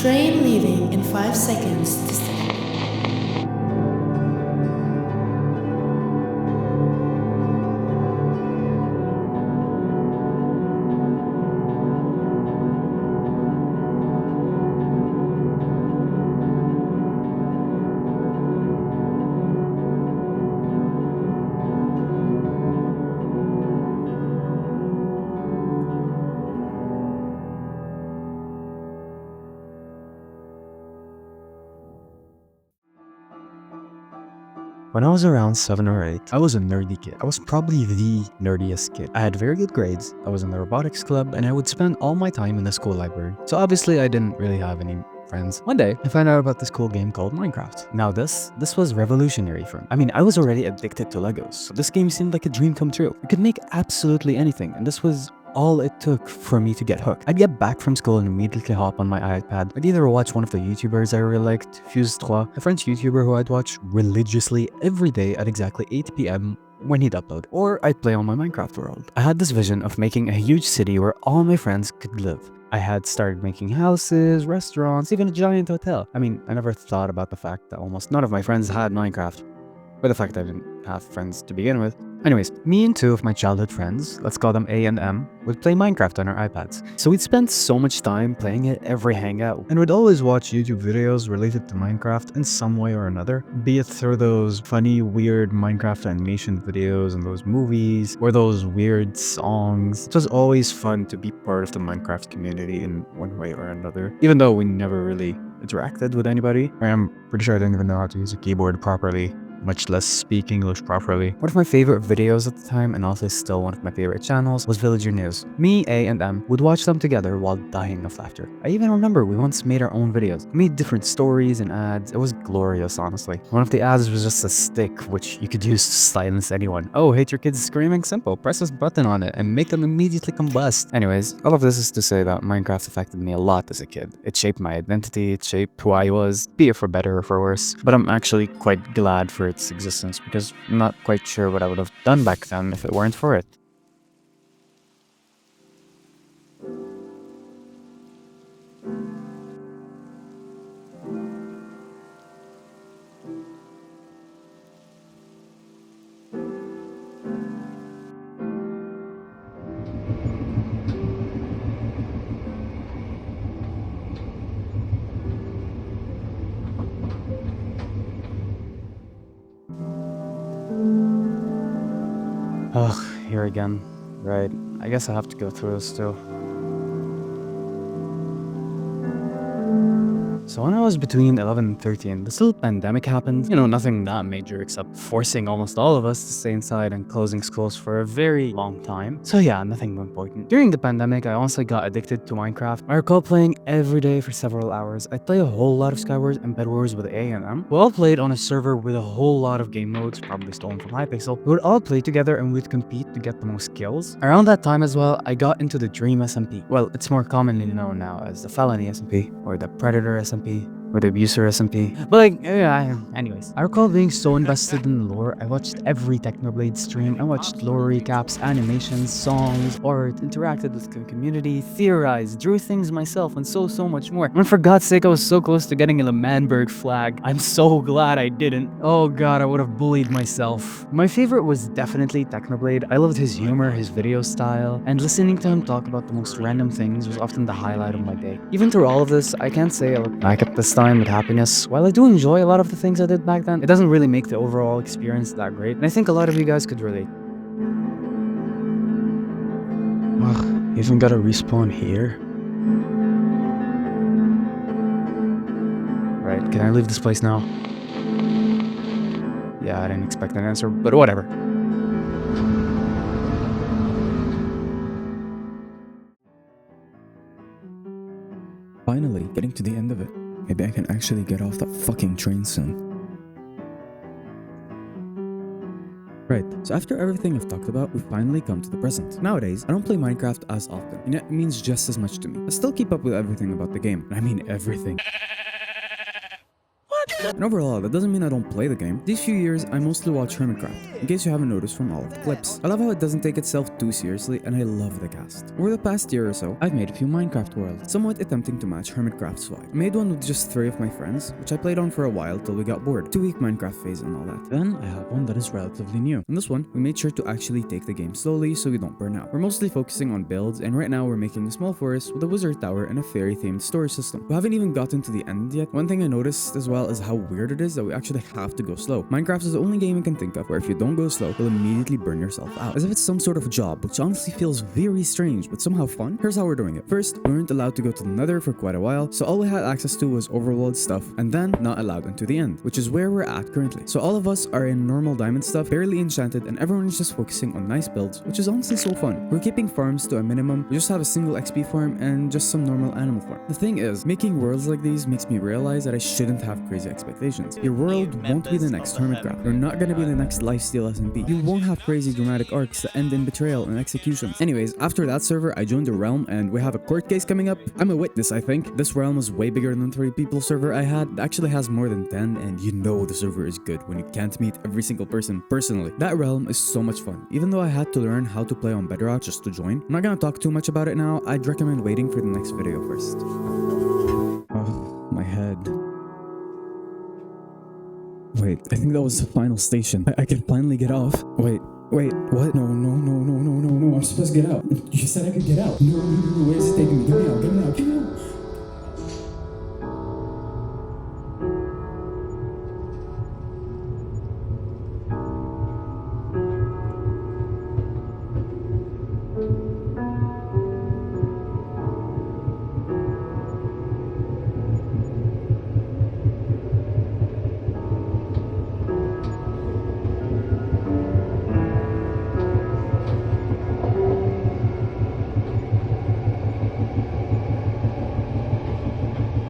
Train leaving in 5 seconds to stay. When I was around 7 or 8, I was a nerdy kid. I was probably the nerdiest kid. I had very good grades, I was in the robotics club, and I would spend all my time in the school library. So obviously I didn't really have any friends. One day, I found out about this cool game called Minecraft. Now this was revolutionary for me. I mean, I was already addicted to Legos, so this game seemed like a dream come true. You could make absolutely anything, and this was all it took for me to get hooked. I'd get back from school and immediately hop on my iPad. I'd either watch one of the YouTubers I really liked, Fuse3, a French YouTuber who I'd watch religiously every day at exactly 8 p.m. when he'd upload, or I'd play on my Minecraft world. I had this vision of making a huge city where all my friends could live. I had started making houses, restaurants, even a giant hotel. I mean, I never thought about the fact that almost none of my friends had Minecraft, or the fact that I didn't have friends to begin with. Anyways, me and two of my childhood friends, let's call them A and M, would play Minecraft on our iPads. So we'd spend so much time playing it every hangout, and we'd always watch YouTube videos related to Minecraft in some way or another, be it through those funny, weird Minecraft animation videos and those movies, or those weird songs. It was always fun to be part of the Minecraft community in one way or another, even though we never really interacted with anybody. I'm pretty sure I didn't even know how to use a keyboard properly, much less speak English properly. One of my favorite videos at the time, and also still one of my favorite channels, was Villager News. Me, A, and M would watch them together while dying of laughter. I even remember we once made our own videos. We made different stories and ads. It was glorious, honestly. One of the ads was just a stick, which you could use to silence anyone. Oh, hate your kids screaming? Simple. Press this button on it and make them immediately combust. Anyways, all of this is to say that Minecraft affected me a lot as a kid. It shaped my identity, it shaped who I was, be it for better or for worse. But I'm actually quite glad for its existence, because I'm not quite sure what I would have done back then if it weren't for it. Ugh, here again. Right, I guess I have to go through this too. So when I was between 11 and 13, this little pandemic happened. You know, nothing that major except forcing almost all of us to stay inside and closing schools for a very long time. So yeah, nothing important. During the pandemic, I honestly got addicted to Minecraft. I recall playing every day for several hours. I'd play a whole lot of Skywars and Bed Wars with A and M. We all played on a server with a whole lot of game modes, probably stolen from Hypixel. We would all play together and we'd compete to get the most kills. Around that time as well, I got into the Dream SMP. Well, it's more commonly known now as the Felony SMP, or the Predator SMP, or the Abuser SMP. But like, anyways. I recall being so invested in the lore, I watched every Technoblade stream. I watched lore recaps, animations, songs, art, interacted with the community, theorized, drew things myself, and so much more. And for God's sake, I was so close to getting a Manberg flag. I'm so glad I didn't. Oh god, I would have bullied myself. My favorite was definitely Technoblade. I loved his humor, his video style, and listening to him talk about the most random things was often the highlight of my day. Even through all of this, I can't say I look back at this time with happiness. While I do enjoy a lot of the things I did back then, it doesn't really make the overall experience that great, and I think a lot of you guys could relate. Ugh, even gotta respawn here? Right, can I leave this place now? Yeah, I didn't expect an answer, but whatever. Finally, getting to the end of it. Maybe I can actually get off that fucking train soon. Right, so after everything I've talked about, we've finally come to the present. Nowadays, I don't play Minecraft as often, and it means just as much to me. I still keep up with everything about the game. I mean everything. What And overall, that doesn't mean I don't play the game. These few years, I mostly watch Hermitcraft, in case you haven't noticed from all of the clips. I love how it doesn't take itself too seriously, and I love the cast. Over the past year or so, I've made a few Minecraft worlds, somewhat attempting to match Hermitcraft's vibe. I made one with just 3 of my friends, which I played on for a while till we got bored. 2-week Minecraft phase and all that. Then I have one that is relatively new. On this one, we made sure to actually take the game slowly so we don't burn out. We're mostly focusing on builds, and right now we're making a small forest with a wizard tower and a fairy-themed storage system. We haven't even gotten to the end yet. One thing I noticed as well is how weird it is that we actually have to go slow. Minecraft is the only game I can think of where if you don't go slow, you'll immediately burn yourself out. As if it's some sort of job, which honestly feels very strange, but somehow fun. Here's how we're doing it. First, we weren't allowed to go to the nether for quite a while, so all we had access to was overworld stuff, and then not allowed into the end, which is where we're at currently. So all of us are in normal diamond stuff, barely enchanted, and everyone is just focusing on nice builds, which is honestly so fun. We're keeping farms to a minimum. We just have a single XP farm and just some normal animal farm. The thing is, making worlds like these makes me realize that I shouldn't have crazy expectations. Your world won't be the next Hermitcraft. You're not gonna be the next lifesteal SMP. You won't have crazy dramatic arcs that end in betrayal and execution. Anyways, after that server, I joined the realm and we have a court case coming up. I'm a witness, I think. This realm is way bigger than the 30 people server I had. It actually has more than 10, and you know the server is good when you can't meet every single person personally. That realm is so much fun. Even though I had to learn how to play on Bedrock just to join, I'm not gonna talk too much about it now. I'd recommend waiting for the next video first. Oh, my head. Wait, I think that was the final station. I can finally get off. Wait, what? No, I'm supposed to get out. You said I could get out. No, where is it taking me? Get me out.